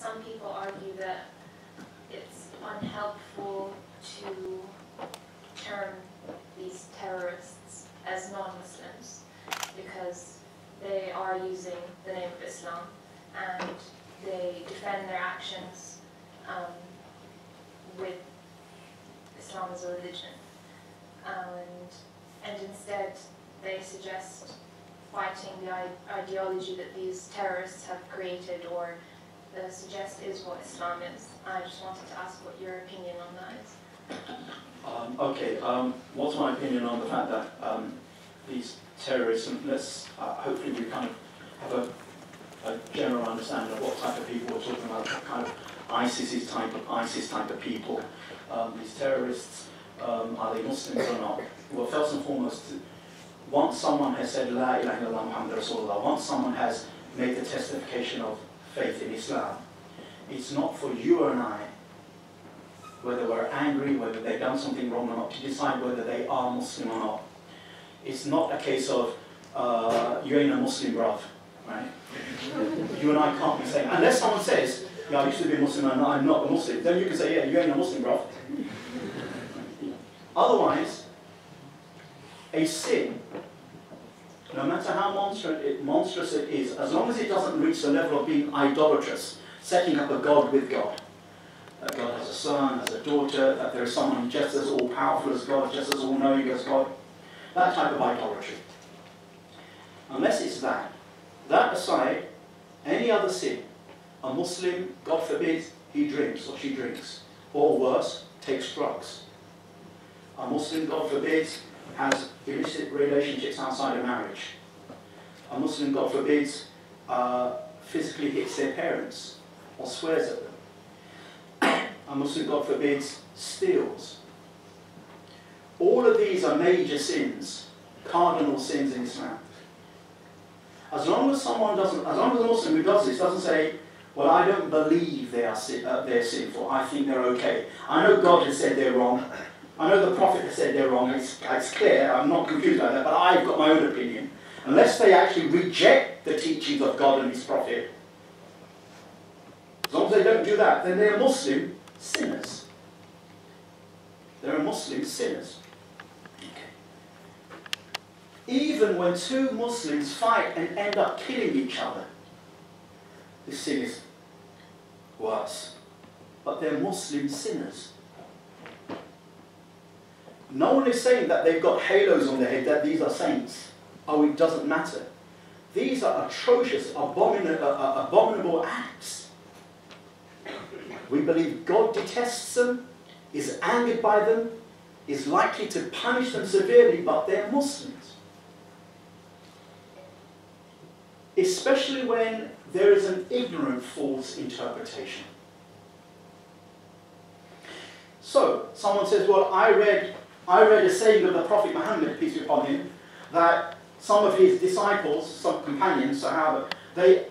some people argue that it's unhelpful to term these terrorists as non-Muslims because they are using the name of Islam and they defend their actions with Islam as a religion. And instead they suggest fighting the ideology that these terrorists have created or suggest is what Islam is. I just wanted to ask what your opinion on that is. Okay, what's my opinion on the fact that these terrorists, and let's hopefully we kind of have a general understanding of what type of people we're talking about, kind of ISIS type of people. These terrorists, are they Muslims or not? Well, first and foremost, once someone has said La ilaha illallah Muhammad Rasulullah, once someone has made the testification of faith in Islam, it's not for you and I, whether we're angry, whether they've done something wrong or not, to decide whether they are Muslim or not. It's not a case of, you ain't a Muslim, bruv, right? You and I can't be saying, unless someone says, yeah, I used to be a Muslim and I'm not a Muslim, then you can say, yeah, you ain't a Muslim, bruv. Otherwise, a sin, no matter how monstrous it is, as long as it doesn't reach the level of being idolatrous, setting up a God with God, that God has a son, has a daughter, that there is someone just as all-powerful as God, just as all-knowing as God, that type of idolatry. Unless it's that. That aside, any other sin, a Muslim, God forbid, he drinks or she drinks, or worse, takes drugs. A Muslim, God forbid, has illicit relationships outside of marriage. A Muslim, God forbid, physically hits their parents or swears at them. A Muslim, God forbid, steals. All of these are major sins, cardinal sins in Islam. As long as someone doesn't, as long as a Muslim who does this doesn't say, well, I don't believe they're sinful, I think they're okay. I know God has said they're wrong. I know the Prophet has said they're wrong, it's clear, I'm not confused about that, but I've got my own opinion. Unless they actually reject the teachings of God and His Prophet, as long as they don't do that, then they're Muslim sinners. They're Muslim sinners. Okay. Even when two Muslims fight and end up killing each other, this sin is worse. But they're Muslim sinners. No one is saying that they've got halos on their head, that these are saints. Oh, it doesn't matter. These are atrocious, abominable acts. We believe God detests them, is angered by them, is likely to punish them severely, but they're Muslims. Especially when there is an ignorant false interpretation. So, someone says, well, I read a saying of the Prophet Muhammad, peace be upon him, that some of his disciples, some companions, Sahaba, they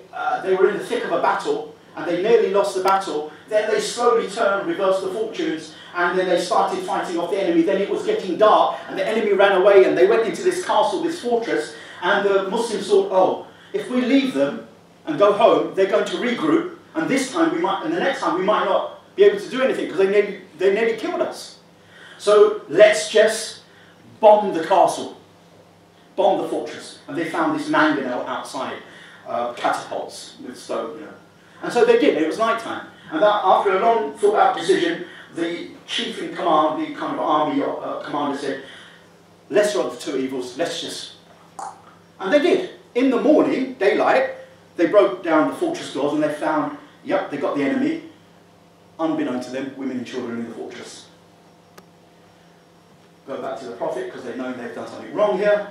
were in the thick of a battle and they nearly lost the battle. Then they slowly turned, reversed the fortunes, and then they started fighting off the enemy. Then it was getting dark and the enemy ran away and they went into this castle, this fortress, and the Muslims thought, oh, if we leave them and go home, they're going to regroup, and this time we might, and the next time we might not be able to do anything because they nearly killed us. So let's just bomb the castle, bomb the fortress. And they found this mangonel outside, catapults with stone, you know. And so they did, it was night time. And after a long thought out decision, the chief in command, the kind of army commander said, lesser of the two evils, let's just... And they did. In the morning, daylight, they broke down the fortress doors and they found, yep, they got the enemy, unbeknown to them, women and children in the fortress. Go back to the Prophet because they know they've done something wrong here,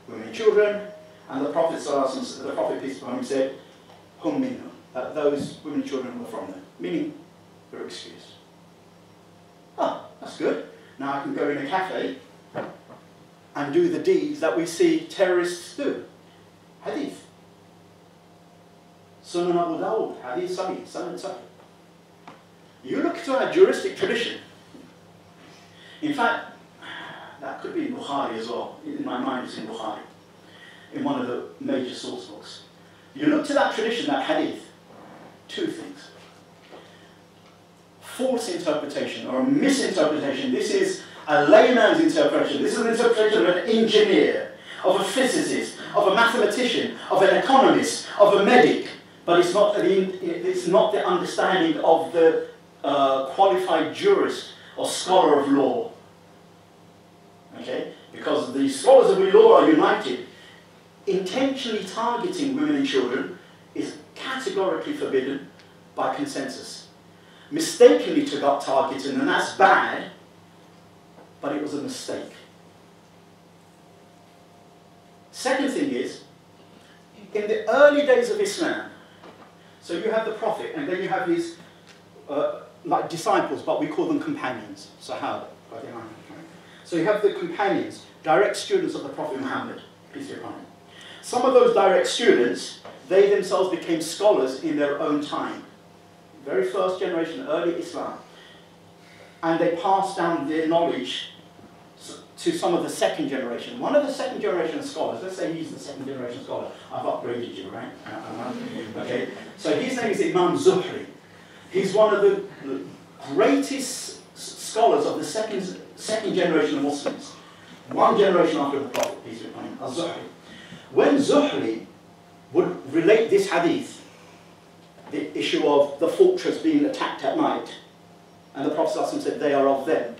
women and children, and the Prophet, peace be upon him, said, hum minhum, that those women and children were from them, meaning they're excused. Oh, that's good. Now I can go in a cafe and do the deeds that we see terrorists do. Hadith. Sunan Abu Dawud, Hadith Sahih, Sunan Sahih. You look to our juristic tradition. In fact, that could be in Bukhari as well. In my mind, it's in Bukhari, in one of the major source books. You look to that tradition, that hadith, two things. false interpretation or a misinterpretation. This is a layman's interpretation. This is an interpretation of an engineer, of a physicist, of a mathematician, of an economist, of a medic. But it's not the understanding of the qualified jurist or scholar of law. Okay? Because the scholars of law are united. Intentionally targeting women and children is categorically forbidden by consensus. Mistakenly targeted, and that's bad, but it was a mistake. Second thing is, in the early days of Islam, so you have the Prophet, and then you have these like disciples, but we call them companions, Sahaba. So you have the companions, direct students of the Prophet Muhammad, peace be upon him. Some of those direct students, they themselves became scholars in their own time. Very first generation, early Islam. And they passed down their knowledge to some of the second generation. One of the second generation scholars, let's say he's the second generation scholar. I've upgraded you, right? Okay. So his name is Imam Zuhri. He's one of the greatest scholars of the second generation of Muslims. One generation after the Prophet, peace be upon him, Al-Zuhri. When Zuhri would relate this hadith, the issue of the fortress being attacked at night, and the Prophet ﷺ said, they are of them.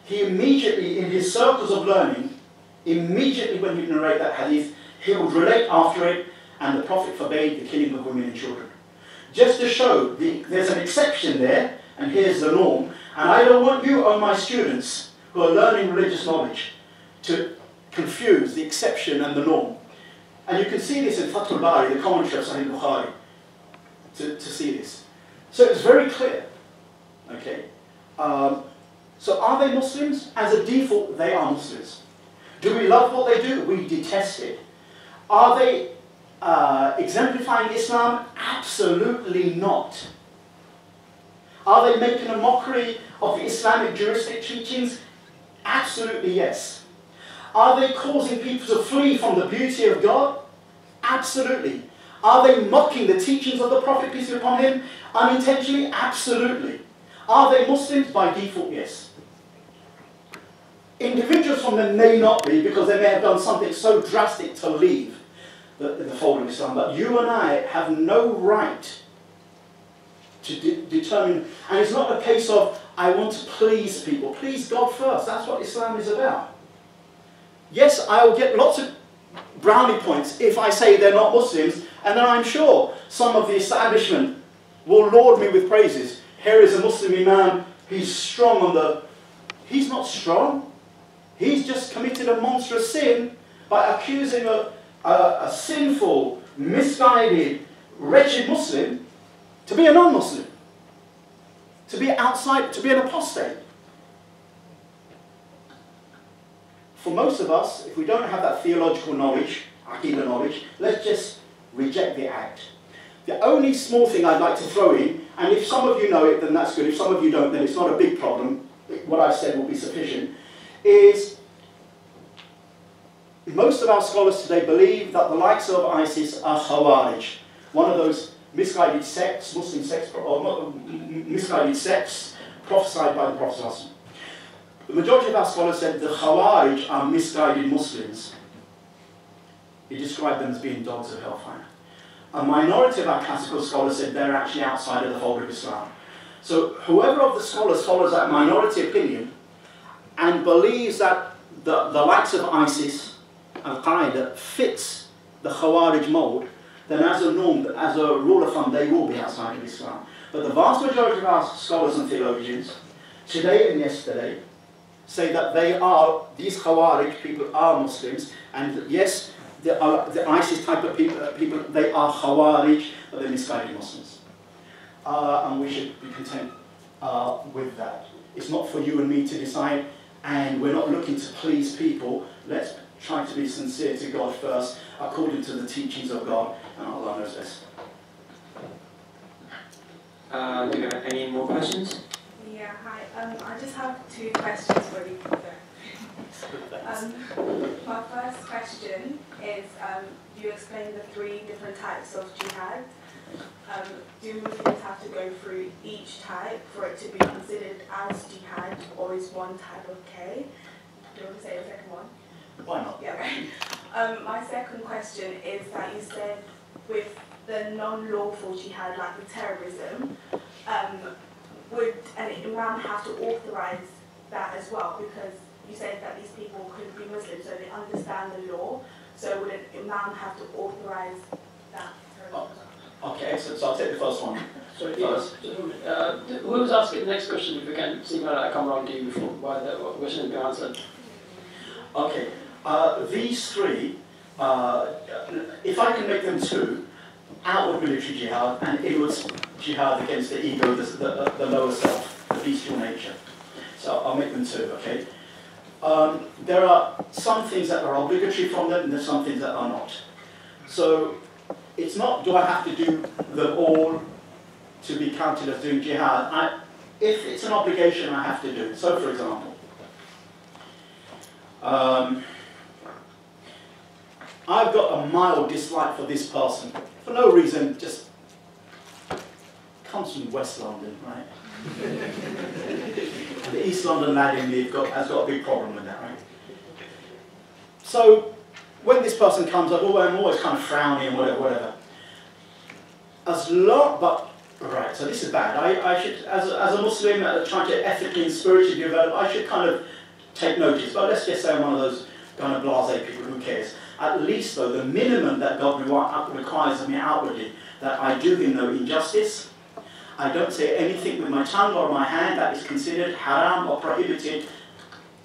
He immediately, in his circles of learning, immediately when he would narrate that hadith, he would relate after it, and the Prophet forbade the killing of women and children. Just to show, there's an exception there, and here's the norm, and I don't want you, O my students, who are learning religious knowledge, to confuse the exception and the norm. And you can see this in Fath al-Bari, the commentary of Sahih Bukhari, to see this. So it's very clear. Okay. So are they Muslims? As a default, they are Muslims. Do we love what they do? We detest it. Are they exemplifying Islam? Absolutely not. Are they making a mockery of the Islamic juristic teachings? Absolutely yes. Are they causing people to flee from the beauty of God? Absolutely. Are they mocking the teachings of the Prophet, peace be upon him, unintentionally? Absolutely. Are they Muslims? By default, yes. Individuals from them may not be, because they may have done something so drastic to leave the fold of Islam. But you and I have no right to determine, and it's not a case of, I want to please people. Please God first. That's what Islam is about. Yes, I will get lots of brownie points if I say they're not Muslims, and then I'm sure some of the establishment will laud me with praises. Here is a Muslim imam, he's strong on the... He's not strong. He's just committed a monstrous sin by accusing a sinful, misguided, wretched Muslim to be a non-Muslim, to be outside, to be an apostate. For most of us, if we don't have that theological knowledge, Aqidah knowledge, let's just reject the act. The only small thing I'd like to throw in, and if some of you know it, then that's good. If some of you don't, then it's not a big problem. What I've said will be sufficient. Is most of our scholars today believe that the likes of ISIS are Khawarij, one of those misguided sects, Muslim sects, or misguided sects prophesied by the Prophet. The majority of our scholars said the Khawarij are misguided Muslims. He described them as being dogs of hellfire. A minority of our classical scholars said they're actually outside of the fold of Islam. So whoever of the scholars follows that minority opinion and believes that the likes of ISIS, Al-Qaeda, fits the Khawarij mold, then as a norm, as a rule of thumb, they will be outside of Islam. But the vast majority of our scholars and theologians, today and yesterday, say that these Khawarij people are Muslims, and yes, the ISIS type of people, they are Khawarij, but they're misguided Muslims. And we should be content with that. It's not for you and me to decide, and we're not looking to please people. Let's try to be sincere to God first, according to the teachings of God, and Allah knows best. Do you have any more questions? Yeah, hi. I just have 2 questions for you. My first question is, you explained the 3 different types of jihad. do Muslims have to go through each type for it to be considered as jihad, or is one type okay? Do you want to say the second one? Why not? Yeah, okay. My second question is that you said with the non-lawful jihad, like the terrorism, would an imam have to authorize that as well? Because you said that these people could be Muslims, so they understand the law. So would an imam have to authorize that terrorism? Okay, excellent. So I'll take the first one. Sorry, first. Who was asking the next question? If we can see whether I come around to you before why the question has been answered. Okay, these three, if I can make them two, outward military jihad and inward jihad against the ego, the lower self, the bestial nature. So I'll make them two, okay? There are some things that are obligatory from them and there's some things that are not. So it's not, do I have to do them all to be counted as doing jihad? If it's an obligation, I have to do it. So for example, I've got a mild dislike for this person. For no reason, just comes from West London, right? And the East London lad in me has got a big problem with that, right? So when this person comes, I'm always kind of frowning and whatever. Right, so this is bad. I should, as a Muslim trying to ethically and spiritually develop, I should kind of take notice. But let's just say I'm one of those kind of blasé people, who cares? At least though, the minimum that God requires of me outwardly, that I do him no injustice, I don't say anything with my tongue or my hand that is considered haram or prohibited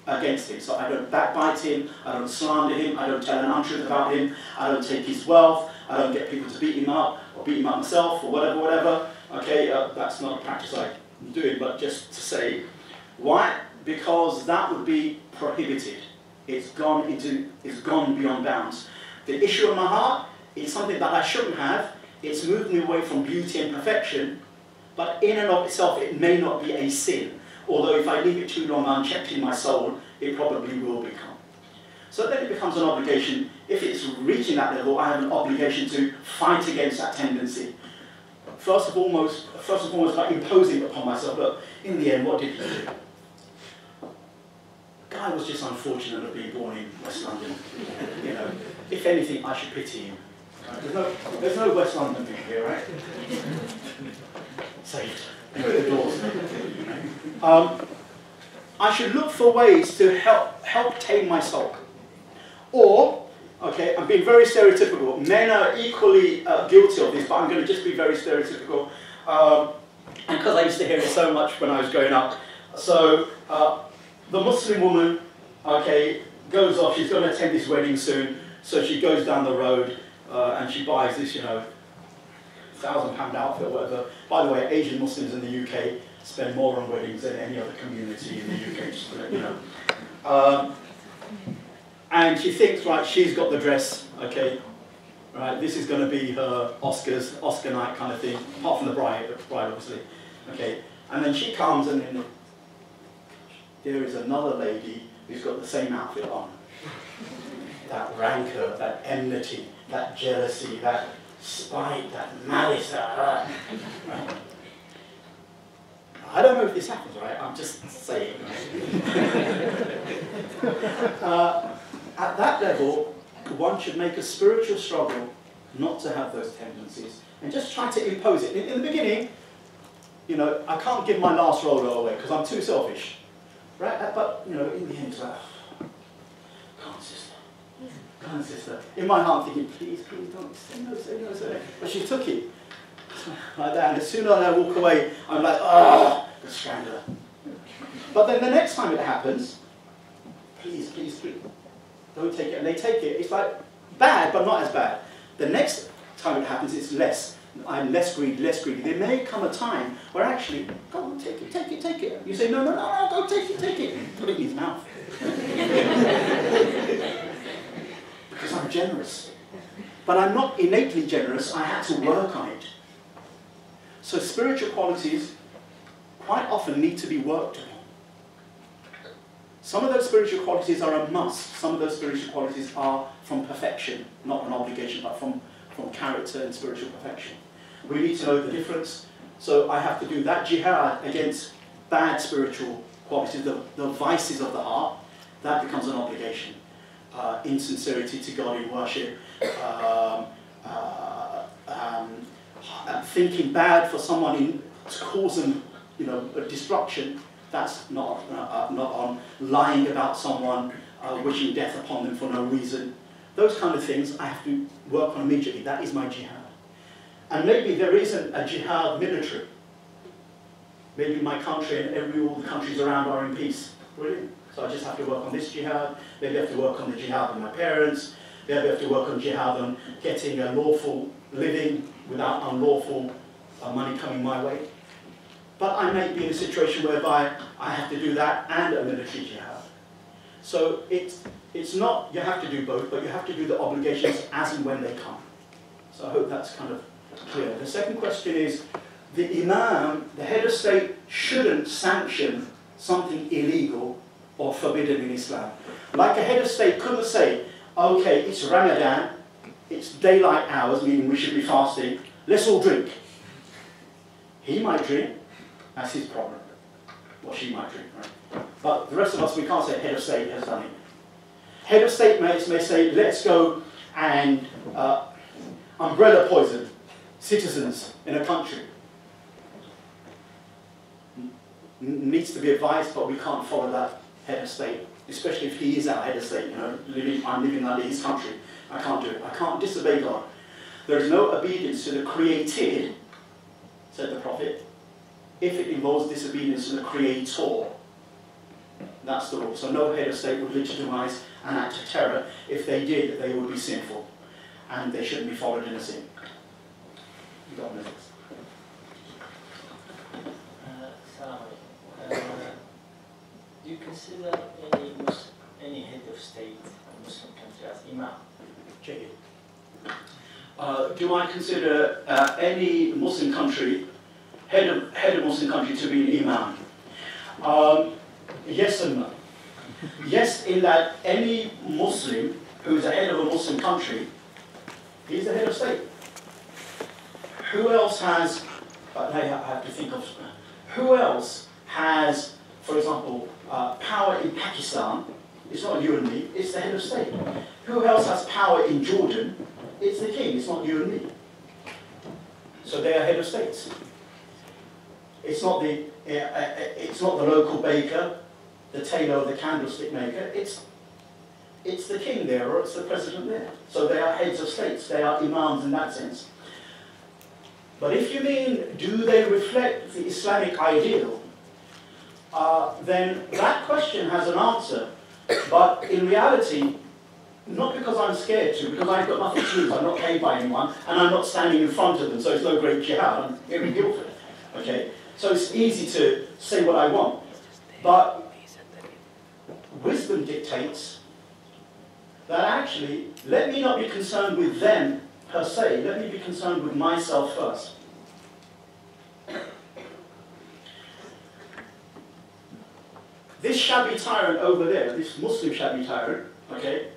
against him. So I don't backbite him, I don't slander him, I don't tell an untruth about him, I don't take his wealth, I don't get people to beat him up or beat him up myself or whatever. Okay, that's not a practice I'm doing, but just to say, why? Because that would be prohibited. It's gone beyond bounds. The issue of my heart is something that I shouldn't have. It's moved me away from beauty and perfection, but in and of itself it may not be a sin. Although if I leave it too long unchecked in my soul, it probably will become. So then it becomes an obligation. If it's reaching that level, I have an obligation to fight against that tendency. First and foremost by imposing it upon myself. But in the end, what did he do? The guy was just unfortunate of being born in West London. You know, if anything, I should pity him. There's no West London people here, right? Saved. Anyway, the doors. I should look for ways to help tame my soul. Or, okay, I'm being very stereotypical. Men are equally guilty of this, but I'm going to just be very stereotypical. And because I used to hear it so much when I was growing up. So, the Muslim woman, okay, goes off, she's going to attend this wedding soon, so she goes down the road and she buys this, you know, £1,000 outfit or whatever. By the way, Asian Muslims in the UK spend more on weddings than any other community in the UK, just to let you know. And she thinks, right, she's got the dress, okay, right, this is going to be her Oscar night kind of thing, apart from the bride obviously, okay. And then she comes and then there is another lady who's got the same outfit on. That rancor, that enmity, that jealousy, that spite, that malice, right? I don't know if this happens, right? I'm just saying. At that level, one should make a spiritual struggle not to have those tendencies and just try to impose it. In the beginning, you know, I can't give my last roller away because I'm too selfish, right? But, you know, in the end, it's like, come on, sister. In my heart, I'm thinking, please, don't say no, say no. But she took it like that, and as soon as I walk away, I'm like, ah, the scandal. But then the next time it happens, please, don't take it. And they take it. It's like bad, but not as bad. The next time it happens, it's less. I'm less greedy. There may come a time where actually, go on, take it. You say, no, go take it. Put it in his mouth. Because I'm generous. But I'm not innately generous, I had to work on it. So spiritual qualities quite often need to be worked upon. Some of those spiritual qualities are a must. Some of those spiritual qualities are from perfection, not an obligation, but from character and spiritual perfection. We need to know the difference. So I have to do that jihad against bad spiritual qualities, the vices of the heart. That becomes an obligation. Insincerity to God in worship, thinking bad for someone in causing, destruction. That's not on. Lying about someone, wishing death upon them for no reason. Those kind of things I have to work on immediately. That is my jihad. And maybe there isn't a jihad military. Maybe my country and all the countries around are in peace. Brilliant. So I just have to work on this jihad. Maybe I have to work on the jihad of my parents. Maybe I have to work on jihad on getting a lawful living without unlawful money coming my way. But I may be in a situation whereby I have to do that and a military jihad. So it's not you have to do both, but you have to do the obligations as and when they come. So I hope that's kind of clear. The second question is, the imam, the head of state, shouldn't sanction something illegal or forbidden in Islam. Like a head of state couldn't say, okay, it's Ramadan, it's daylight hours, meaning we should be fasting, let's all drink. He might drink, that's his problem. Or she might drink, right? But the rest of us, we can't say head of state has done it. Head of state may say, let's go and umbrella poison citizens in a country. Needs to be advised, but we can't follow that head of state, especially if he is our head of state. I'm living under his country. I can't do it. I can't disobey God. There is no obedience to the created, said the Prophet, if it involves disobedience to the Creator. That's the rule. So no head of state would legitimize an act of terror. If they did, they would be sinful, and they shouldn't be followed in a sin. You got minutes. Do you consider any head of state of Muslim country as imam? Check it. Do I consider any Muslim country, head of Muslim country, to be an imam? Yes and no. Yes, in that any Muslim who is a head of a Muslim country, he's the head of state. Who else has? I have to think of. Who else has, for example, power in Pakistan? It's not you and me, it's the head of state. Who else has power in Jordan? It's the king, it's not you and me. So they are head of states. It's not the local baker, the tailor or the candlestick maker, it's the king there or it's the president there. So they are heads of states, they are imams in that sense. But if you mean, do they reflect the Islamic ideal, then that question has an answer. But in reality, not because I'm scared to, because I've got nothing to lose, I'm not paid by anyone, and I'm not standing in front of them, so it's no great jihad, I'm in Guildford. Okay? So it's easy to say what I want. But wisdom dictates that actually, let me not be concerned with them per se, let me be concerned with myself first. This shabby tyrant over there, this Muslim shabby tyrant, okay,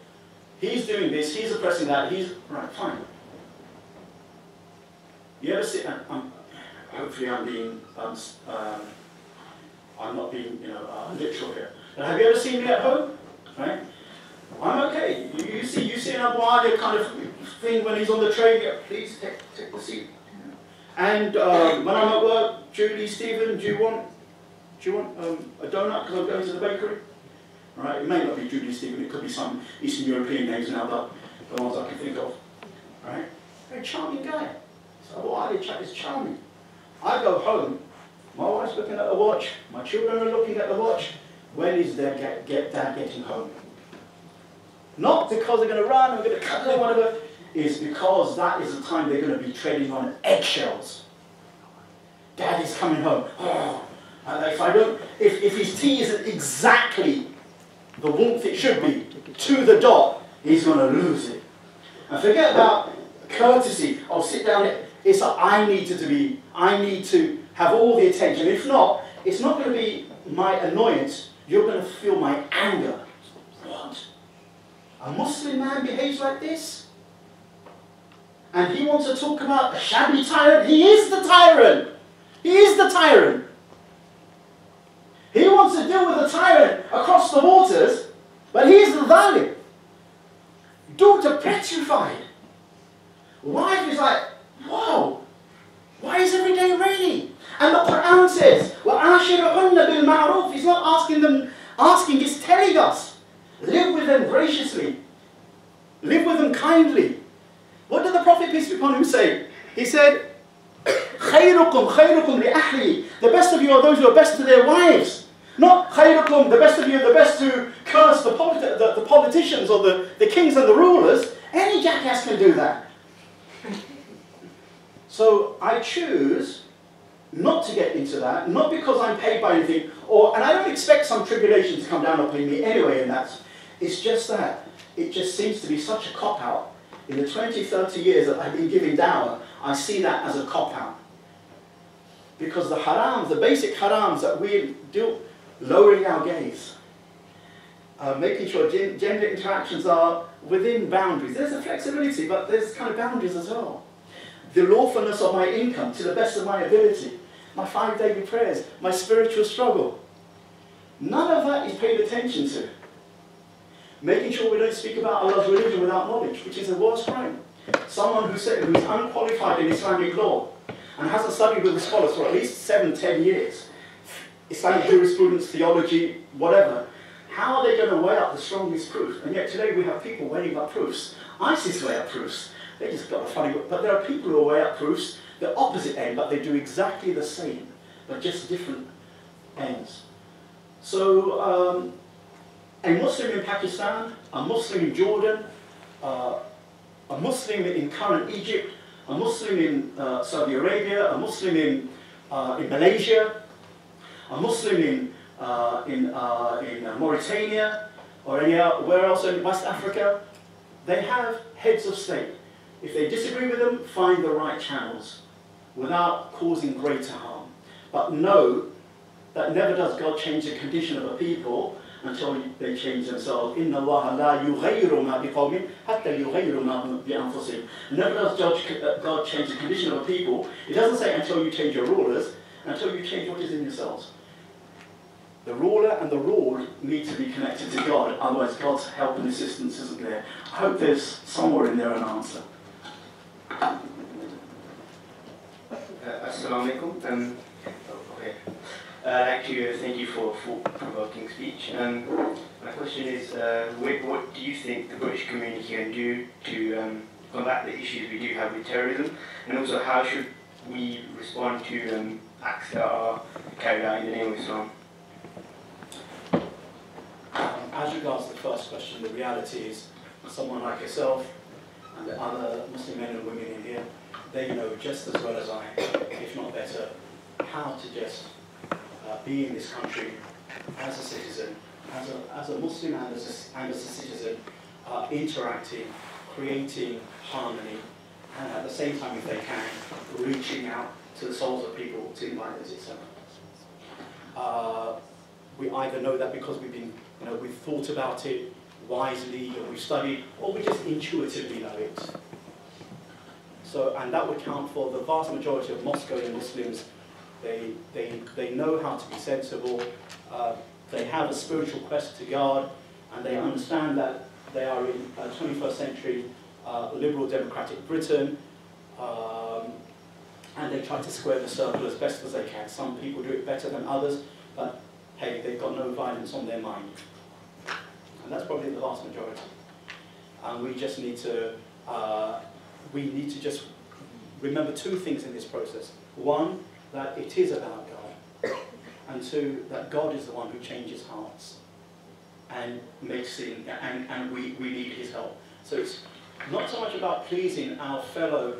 he's doing this, he's oppressing that, right, fine. You ever see, hopefully I'm being, I'm not being, literal here. But have you ever seen me at home, right? I'm okay. You see an Abu Ali kind of thing when he's on the train, yeah, please take the seat. And when I'm at work, Julie, Stephen, do you want a donut because I'm going to the bakery? Right? It may not be Julie, Stephen, it could be some Eastern European names now, but the ones I can think of. Right? Very charming guy. So Abu Ali is charming. I go home, my wife's looking at the watch, my children are looking at the watch. When is their dad getting home? Not because they're going to run or going to cut or whatever, it's because that is the time they're going to be treading on eggshells. Dad is coming home. Oh, and if his tea isn't exactly the warmth it should be, to the dot, he's going to lose it. And forget about courtesy of sit down. It's like I need to have all the attention. If not, it's not going to be my annoyance. You're going to feel my anger. What? A Muslim man behaves like this? And he wants to talk about a shabby tyrant. He is the tyrant. He is the tyrant. He wants to deal with the tyrant across the waters, but he is the zalim. Daughter petrified. Wife is like, wow, why is every day raining? And the Quran says, وَعَاشِرُهُنَّ بِالْمَعْرُوفِ. He's not asking, he's telling us, live with them graciously. Live with them kindly. What did the Prophet, peace be upon him, say? He said, خَيْرُكُمْ لِأَهْلِي. The best of you are those who are best to their wives. Not خَيْرُكُمْ, the best of you are the best to curse the politicians or the kings and the rulers. Any jackass can do that. So I choose not to get into that, not because I'm paid by anything, and I don't expect some tribulation to come down upon me anyway, and it's just that. It just seems to be such a cop-out. In the 20, 30 years that I've been giving dawah, I see that as a cop-out. Because the harams, the basic harams that we do, lowering our gaze, making sure gender interactions are within boundaries. There's a flexibility, but there's kind of boundaries as well. The lawfulness of my income to the best of my ability, my 5 daily prayers, my spiritual struggle. None of that is paid attention to. Making sure we don't speak about Allah's religion without knowledge, which is a worst crime. Someone who's unqualified in Islamic law and hasn't studied with the scholars for at least 7, 10 years, Islamic jurisprudence, theology, whatever, how are they going to weigh up the strongest proof? And yet today we have people weighing up proofs. ISIS weigh up proofs. They just got a funny, but there are people who weigh up proofs, the opposite end, but they do exactly the same, but just different ends. So, a Muslim in Pakistan, a Muslim in Jordan, a Muslim in current Egypt, a Muslim in Saudi Arabia, a Muslim in Malaysia, a Muslim in Mauritania, or anywhere else in West Africa, they have heads of state. If they disagree with them, find the right channels without causing greater harm. But know that never does God change the condition of a people until they change themselves. إِنَّ اللَّهَ لَا يُغَيِّرُ مَا بِقَوْمٍ حَتَّى يُغَيِّرُ مَا بِأَنفُسِهِمْ. Never does God change the condition of a people. It doesn't say until you change your rulers, until you change what is in yourselves. The ruler and the ruled need to be connected to God, otherwise God's help and assistance isn't there. I hope there's somewhere in there an answer. Assalamu alaikum. Okay. I'd like to thank you for a thought-provoking speech. My question is, what do you think the British community can do to combat the issues we do have with terrorism? And also, how should we respond to acts that are carried out in the name of Islam? As regards the first question, the reality is someone like yourself and the other Muslim men and women in here, they know just as well as I, if not better, how to just be in this country as a citizen, as a Muslim and as a citizen, interacting, creating harmony, and at the same time, if they can, reaching out to the souls of people to invite us, etc. We either know that because we've thought about it wisely, or we've studied, or we just intuitively know it. So, and that would count for the vast majority of Moscow Muslims. They know how to be sensible. They have a spiritual quest to God, and they understand that they are in 21st century liberal democratic Britain, and they try to square the circle as best as they can. Some people do it better than others, but hey, they've got no violence on their mind. And that's probably the vast majority. And we just need to, just remember two things in this process. One, that it is about God. And two, that God is the one who changes hearts and makes things, and we need his help. So it's not so much about pleasing our fellow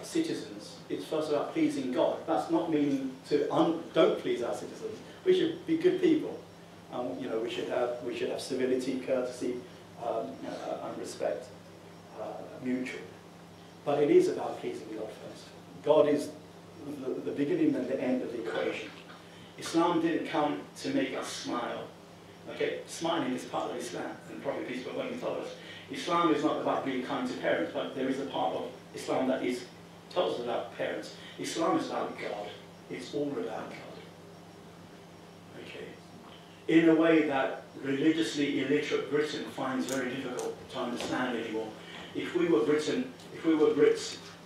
citizens, it's first about pleasing God. That's not meaning to don't please our citizens. We should be good people. We should have civility, courtesy, and respect, mutual. But it is about pleasing God first. God is the beginning and the end of the equation. Islam didn't come to make us smile. Okay, smiling is part of Islam, and probably peace be upon you told us. Islam is not about being kind to parents, but there is a part of Islam that tells us about parents. Islam is about God. It's all about God. Okay. In a way that religiously illiterate Britain finds very difficult to understand anymore. If we were Brits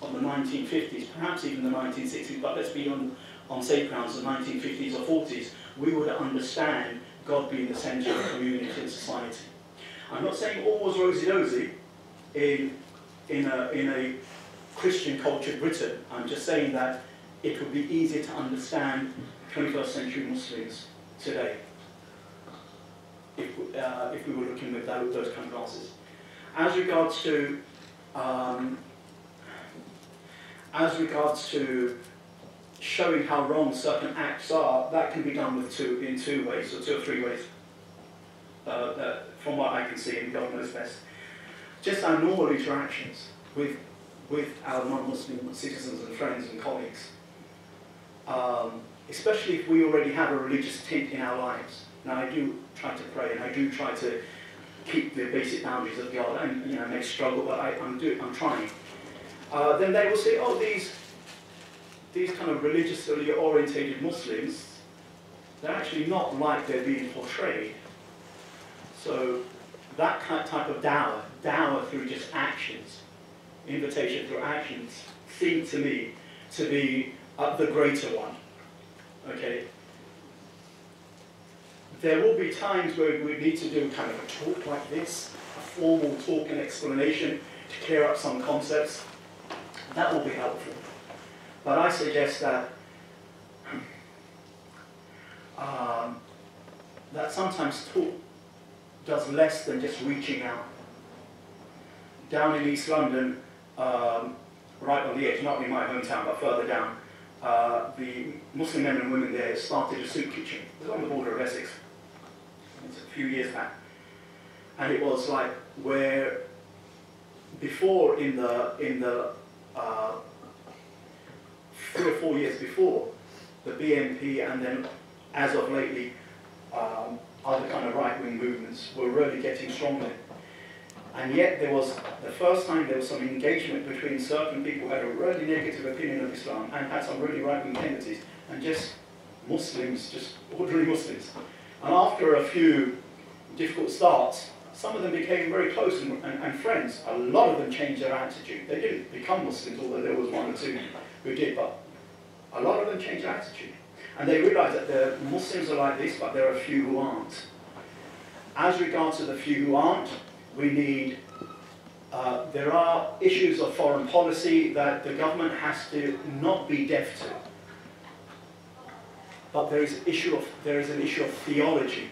of the 1950s, perhaps even the 1960s, but let's be on safe grounds, the 1950s or 40s, we would understand God being the centre of community and society. I'm not saying all was rosy-rosy in a Christian cultured Britain. I'm just saying that it would be easier to understand 21st century Muslims today if we were looking with those kind of glasses. As regards to showing how wrong certain acts are, that can be done in two ways, or two or three ways, from what I can see, and God knows best. Just our normal interactions with our non-Muslim citizens and friends and colleagues, especially if we already have a religious tint in our lives. Now, I do try to pray, and I do try to keep the basic boundaries of God, and I may struggle, but I'm trying. Then they will say, oh, these kind of religiously orientated Muslims, they're actually not like they're being portrayed. So that type of dawah through just actions, invitation through actions, seem to me to be the greater one. Okay. There will be times where we need to do kind of a talk like this, a formal talk and explanation to clear up some concepts. That will be helpful. But I suggest that that sometimes talk does less than just reaching out. Down in East London, right on the edge, not in my hometown, but further down, the Muslim men and women there started a soup kitchen. It was on the border of Essex. It's a few years back. And it was like where before in the 3 or 4 years before, the BNP and then as of lately other kind of right-wing movements were really getting stronger. And yet there was, the first time there was some engagement between certain people who had a really negative opinion of Islam and had some really right-wing tendencies, and just Muslims, just ordinary Muslims. And after a few difficult starts, some of them became very close and friends. A lot of them changed their attitude. They didn't become Muslims, although there was one or two who did, but a lot of them changed their attitude. And they realized that the Muslims are like this, but there are a few who aren't. As regards to the few who aren't, we need, there are issues of foreign policy that the government has to not be deaf to. But there is an issue of theology,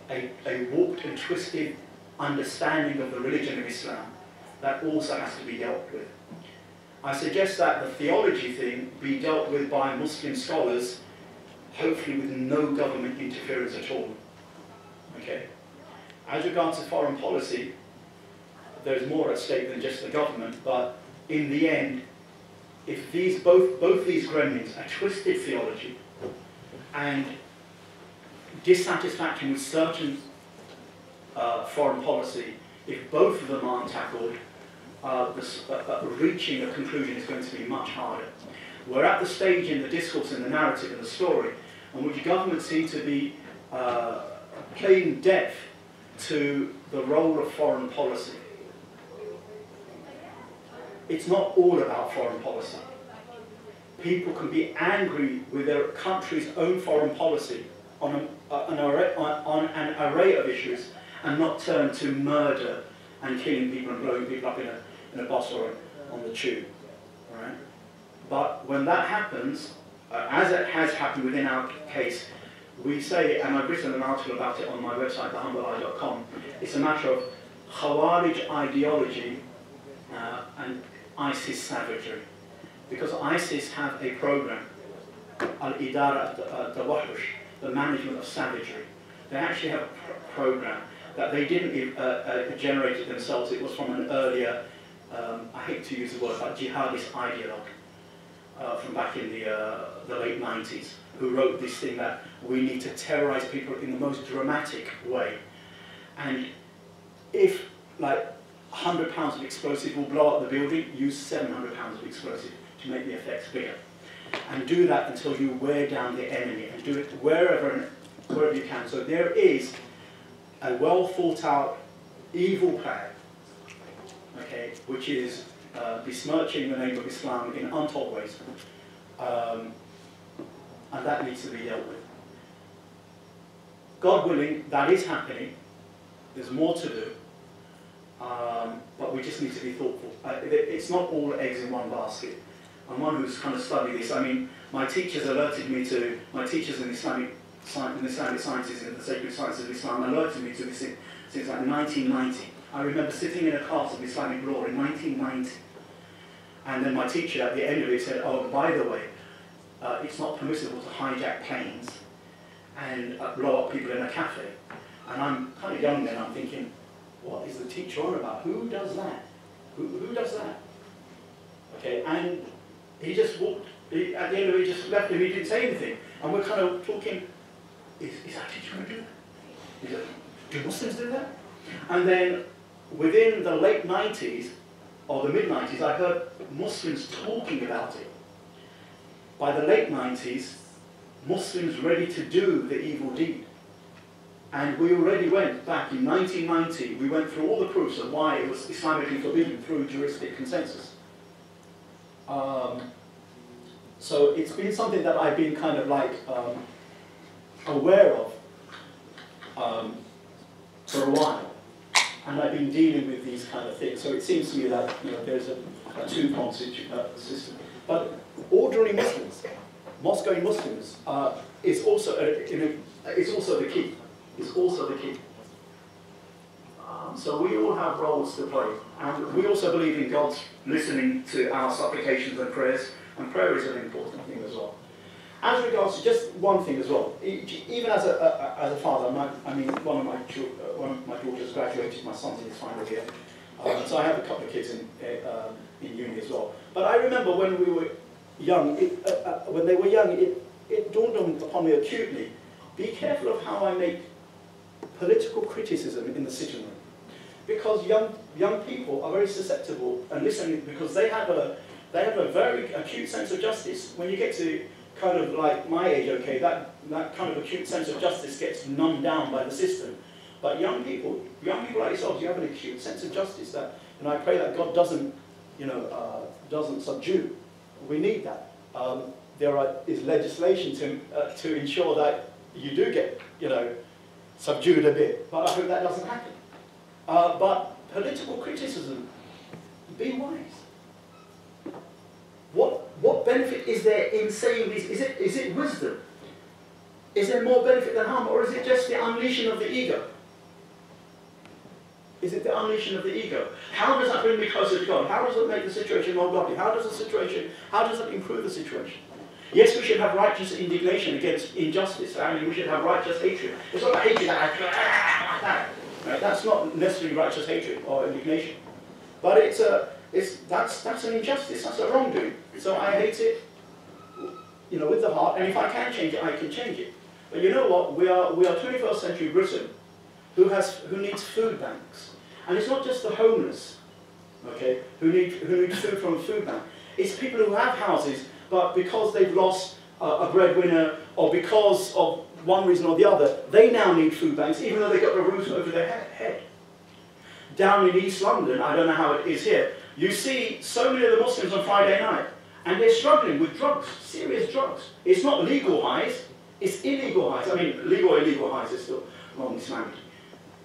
a warped and twisted understanding of the religion of Islam that also has to be dealt with. I suggest that the theology thing be dealt with by Muslim scholars, hopefully with no government interference at all. Okay? As regards to foreign policy, there's more at stake than just the government, but in the end, if both these gremlins, a twisted theology and dissatisfaction with certain foreign policy, if both of them aren't tackled, reaching a conclusion is going to be much harder. We're at the stage in the discourse, in the narrative, in the story, in which governments seem to be playing deaf to the role of foreign policy. It's not all about foreign policy. People can be angry with their country's own foreign policy on an array of issues and not turn to murder and killing people and blowing people up in a bus or on the tube. All right? But when that happens, as it has happened within our case, we say, and I've written an article about it on my website, thehumbleeye.com, it's a matter of Khawarij ideology and ISIS savagery. Because ISIS have a program, Al-Idara al-Tawahush, the management of savagery. They actually have a program that they didn't generate it themselves. It was from an earlier, I hate to use the word, but jihadist ideologue from back in the late 90s, who wrote this thing that we need to terrorize people in the most dramatic way. And if, like, 100 pounds of explosive will blow up the building, use 700 pounds of explosive to make the effects bigger. And do that until you wear down the enemy, and do it wherever you can. So there is a well thought out evil plan, okay, which is besmirching the name of Islam in untold ways. And that needs to be dealt with. God willing, that is happening. There's more to do. But we just need to be thoughtful. It's not all eggs in one basket. I'm one who's kind of studied this. I mean, my teachers alerted me to, my teachers in Islamic sciences and the sacred sciences of Islam alerted me to this since like 1990. I remember sitting in a class of Islamic law in 1990. And then my teacher at the end of it said, oh, by the way, it's not permissible to hijack planes and blow up people in a cafe. And I'm kind of young then, I'm thinking, what is the teacher on about? Who does that? Who does that? Okay, and he just walked, at the end of it, he just left and he didn't say anything. And we're kind of talking, is our teacher going to do that? Do Muslims do that? And then within the late 90s, or the mid-90s, I heard Muslims talking about it. By the late 90s, Muslims ready to do the evil deed. And we already went back in 1990, we went through all the proofs of why it was Islamically forbidden through juristic consensus. So it's been something that I've been kind of like aware of for a while. And I've been dealing with these kind of things. So it seems to me that there's a two-pronged system. But ordinary Muslims, mosque-going Muslims, is also the key. It's also the key. So we all have roles to play. And we also believe in God's listening to our supplications and prayers. And prayer is an important thing as well. As regards to just one thing as well, even as a father, one of my daughters graduated, my son's in his final year. So I have a couple of kids in uni as well. But I remember when we were young, when they were young, it dawned upon me acutely, be careful of how I make political criticism in the sitting room. Because young people are very susceptible and listening, because they have a very acute sense of justice. When you get to kind of like my age, okay, that kind of acute sense of justice gets numbed down by the system. But young people like yourselves, you have an acute sense of justice and I pray that God doesn't subdue. We need that. There is legislation to ensure that you do get, subdued a bit. But I hope that doesn't happen. But political criticism, be wise. What benefit is there in saying this? Is it wisdom? Is there more benefit than harm? Or is it just the unleashing of the ego? Is it the unleashing of the ego? How does that bring me closer to God? How does it make the situation more godly? How does it improve the situation? Yes, we should have righteous indignation against injustice. We should have righteous hatred. It's not the hatred that right? That's not necessarily righteous hatred or indignation. But that's an injustice, that's a wrongdoing. So I hate it, with the heart, and if I can change it, I can change it. But you know what? We are 21st century Britain who needs food banks. And it's not just the homeless, okay, who need food from a food bank. It's people who have houses, but because they've lost a breadwinner, or because of one reason or the other, they now need food banks, even though they've got a roof over their head. Down in East London, I don't know how it is here, you see so many of the Muslims on Friday night, and they're struggling with drugs, serious drugs. It's not legal highs, it's illegal highs. I mean, legal or illegal highs is still wrong Islamic,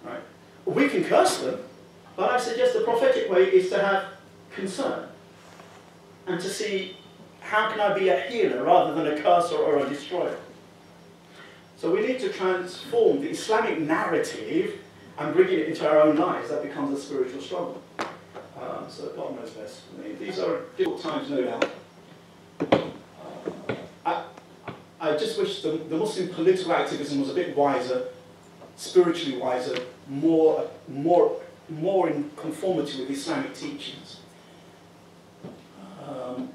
right? We can curse them, but I suggest the prophetic way is to have concern, and to see how can I be a healer rather than a curser or a destroyer. So we need to transform the Islamic narrative and bringing it into our own lives. That becomes a spiritual struggle. So God knows best. These are difficult times, no doubt. I just wish the Muslim political activism was a bit wiser, spiritually wiser, more in conformity with Islamic teachings.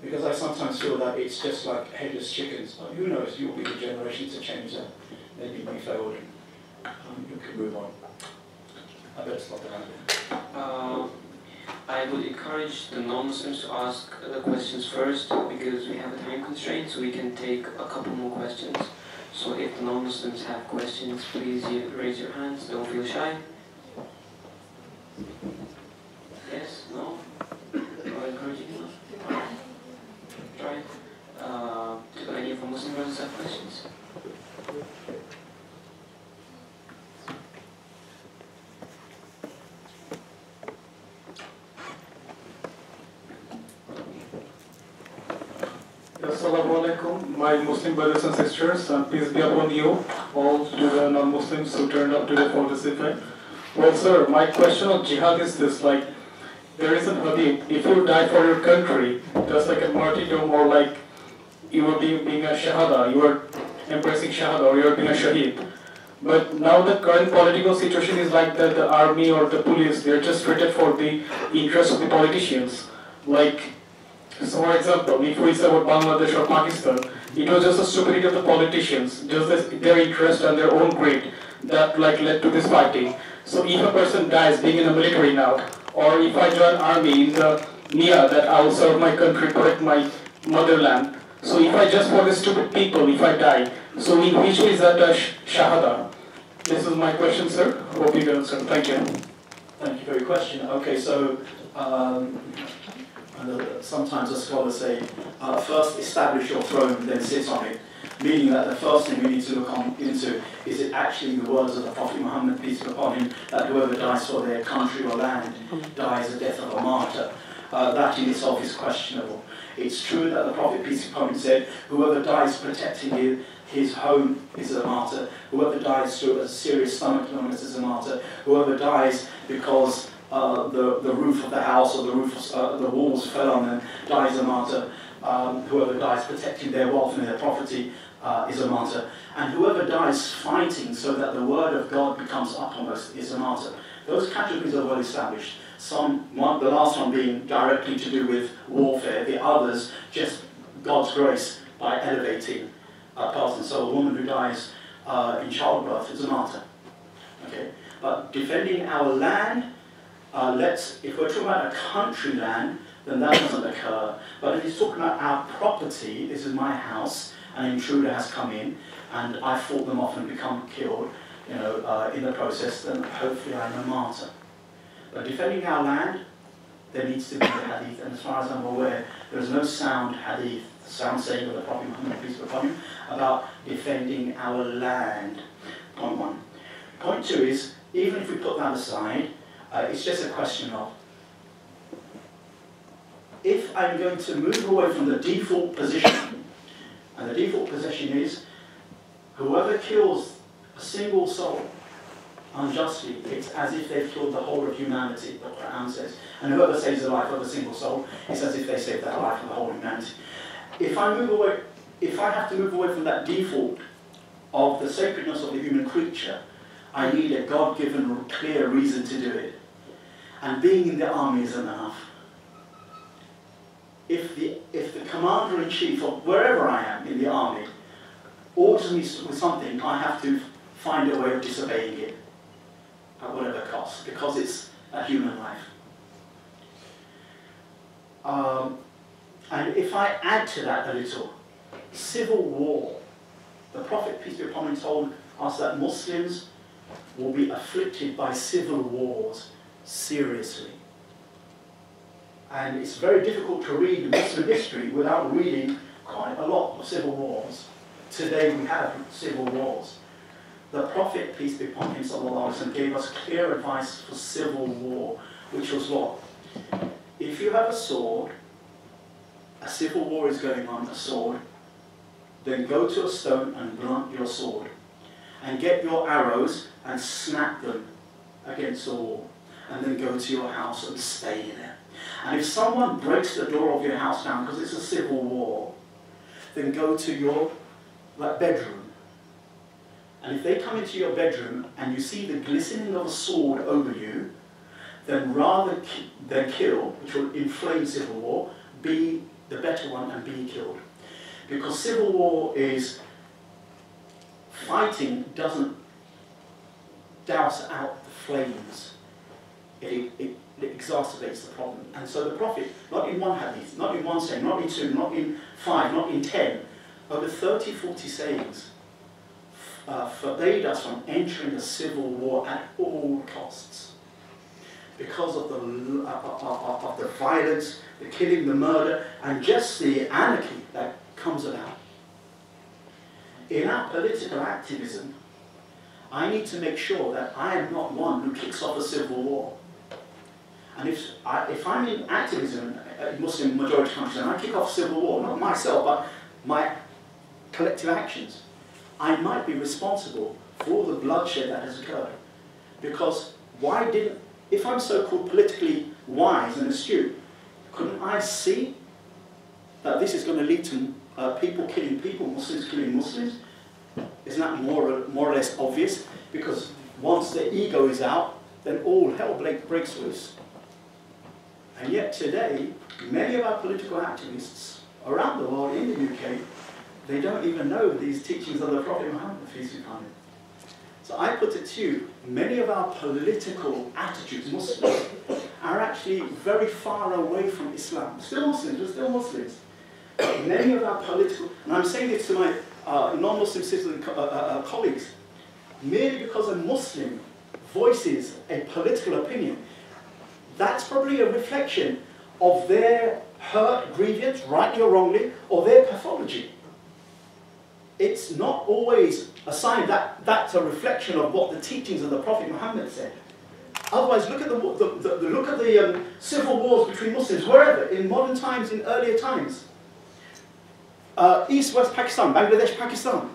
Because I sometimes feel that it's just like headless chickens. But who knows? You'll be the generation to change that. Maybe we failed and you can move on. I better stop around here. I would encourage the non-Muslims to ask the questions first, because we have a time constraint, so we can take a couple more questions. So if the non-Muslims have questions, please raise your hands, don't feel shy. Yes? No? I'll encourage you. No? Try. Do any of the Muslim brothers have questions? Assalamu alaikum, my Muslim brothers and sisters, and peace be upon you, all to the non-Muslims who turned up today for this event. Well, sir, my question on jihad is this, like, there is an hadith, if you die for your country, just like a martyrdom, or like you are being a shahada, you are embracing shahada, or you are being a shaheed. But now the current political situation is like that the army or the police, they are just treated for the interest of the politicians. Like, so for example, if we say about Bangladesh or Pakistan, it was just a stupidity of the politicians, just their interest and their own greed that like led to this fighting. So if a person dies being in the military now, or if I join army in the Nia that I will serve my country, protect my motherland. So if I just for the stupid people, if I die, so in which way is that a shahada? This is my question, sir. Hope you can answer. Thank you. Thank you for your question. Okay, so sometimes the scholars say, first establish your throne, then sit on it. Meaning that the first thing we need to look into is it actually the words of the Prophet Muhammad, peace be upon him, that whoever dies for their country or land dies the death of a martyr. That in itself is questionable. It's true that the Prophet, peace be upon him, said, whoever dies protecting his home is a martyr. Whoever dies through a serious stomach illness is a martyr. Whoever dies because the roof of the house or the walls fell on them dies a martyr. Whoever dies protecting their wealth and their property is a martyr. And whoever dies fighting so that the word of God becomes uppermost is a martyr. Those categories are well established. The last one being directly to do with warfare, the others just God's grace by elevating a person. So a woman who dies in childbirth is a martyr. Okay? But defending our land, if we're talking about a country land, then that doesn't occur. But if he's talking about our property, this is my house, an intruder has come in, and I fought them off and become killed, in the process, then hopefully I'm a martyr. But defending our land, there needs to be the hadith, and as far as I'm aware, there is no sound hadith, sound saying of the Prophet Muhammad, peace be upon him, about defending our land. Point one. Point two is, even if we put that aside, it's just a question of, if I'm going to move away from the default position, and the default position is, whoever kills a single soul unjustly, it's as if they've killed the whole of humanity, the Quran says. And whoever saves the life of a single soul, it's as if they saved that life of the whole of humanity. If I have to move away from that default of the sacredness of the human creature, I need a God-given, clear reason to do it. And being in the army isn't enough. If the commander-in-chief of wherever I am in the army orders me with something, I have to find a way of disobeying it at whatever cost, because it's a human life. And if I add to that a little, civil war, the Prophet, peace be upon him, told us that Muslims will be afflicted by civil wars seriously. And it's very difficult to read Muslim history without reading quite a lot of civil wars. Today we have civil wars. The Prophet, peace be upon him, sallallahu alaihi wasallam, gave us clear advice for civil war, which was what? If you have a sword, a civil war is going on, a sword, then go to a stone and blunt your sword. And get your arrows and snap them against the wall. And then go to your house and stay there. And if someone breaks the door of your house down, because it's a civil war, then go to your bedroom. And if they come into your bedroom and you see the glistening of a sword over you, then rather than kill, which will inflame civil war, be the better one and be killed. Because civil war is, fighting doesn't douse out the flames. It it exacerbates the problem. And so the Prophet, not in one hadith, not in one saying, not in two, not in 5, not in 10, over 30, 40 sayings forbade us from entering a civil war at all costs. Because of the violence, the killing, the murder, and just the anarchy that comes about. In our political activism, I need to make sure that I am not one who kicks off a civil war. And if I'm in activism in Muslim majority countries and I kick off civil war, not myself, but my collective actions, I might be responsible for all the bloodshed that has occurred. Because if I'm so-called politically wise and astute, couldn't I see that this is going to lead to people killing people, Muslims killing Muslims? Isn't that more or less obvious? Because once the ego is out, then all hell breaks loose. And yet today, many of our political activists around the world, in the UK, they don't even know these teachings of the Prophet Muhammad, peace be upon him. So I put it to you, many of our political attitudes, Muslims, are actually very far away from Islam. Still Muslims, we're still Muslims. Many of our political, and I'm saying this to my non-Muslim citizen colleagues, merely because a Muslim voices a political opinion, that's probably a reflection of their hurt, grievance, rightly or wrongly, or their pathology. It's not always a sign that that's a reflection of what the teachings of the Prophet Muhammad said. Otherwise, look at the civil wars between Muslims, wherever, in modern times, in earlier times. East-West Pakistan, Bangladesh, Pakistan.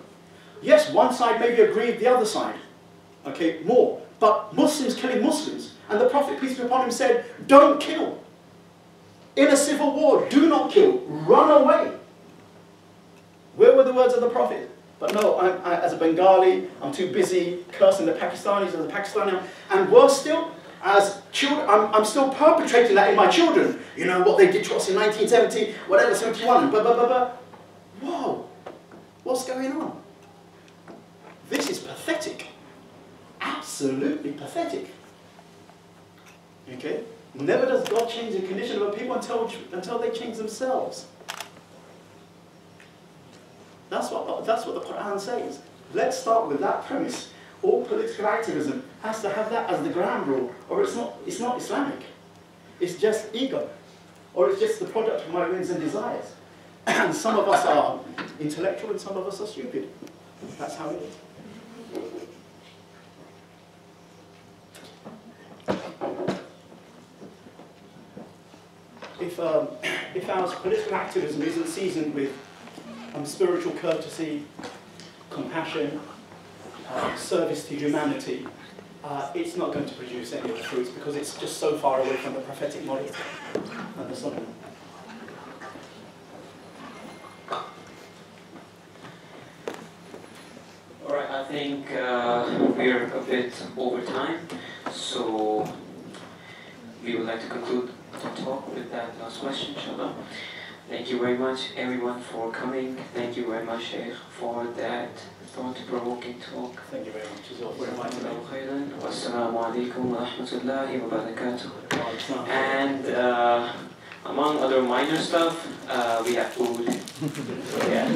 Yes, one side maybe aggrieved the other side. Okay, more. But Muslims killing Muslims. And the Prophet, peace be upon him, said, don't kill. In a civil war, do not kill. Run away. Where were the words of the Prophet? But no, as a Bengali, I'm too busy cursing the Pakistanis as a Pakistani. And worse still, as children, I'm still perpetrating that in my children. You know, what they did to us in 1970, whatever, 71, blah, blah, blah, blah. Whoa, what's going on? This is pathetic. Absolutely pathetic. Okay? Never does God change the condition of a people until they change themselves. That's what the Quran says. Let's start with that premise. All political activism has to have that as the ground rule, or it's not Islamic. It's just ego, or it's just the product of my whims and desires. And some of us are intellectual and some of us are stupid. That's how it is. If our political activism isn't seasoned with spiritual courtesy, compassion, service to humanity, it's not going to produce any of the fruits because it's just so far away from the prophetic model and the Sunnah. Alright, I think we're a bit over time, so we would like to conclude the talk with that last question, inshallah. Thank you very much, everyone, for coming. Thank you very much, Sheikh, for that thought-provoking talk. Thank you very much. Wassalamu alaikum wa rahmatullahi wa barakatuh. And among other minor stuff, we have food. So, yeah.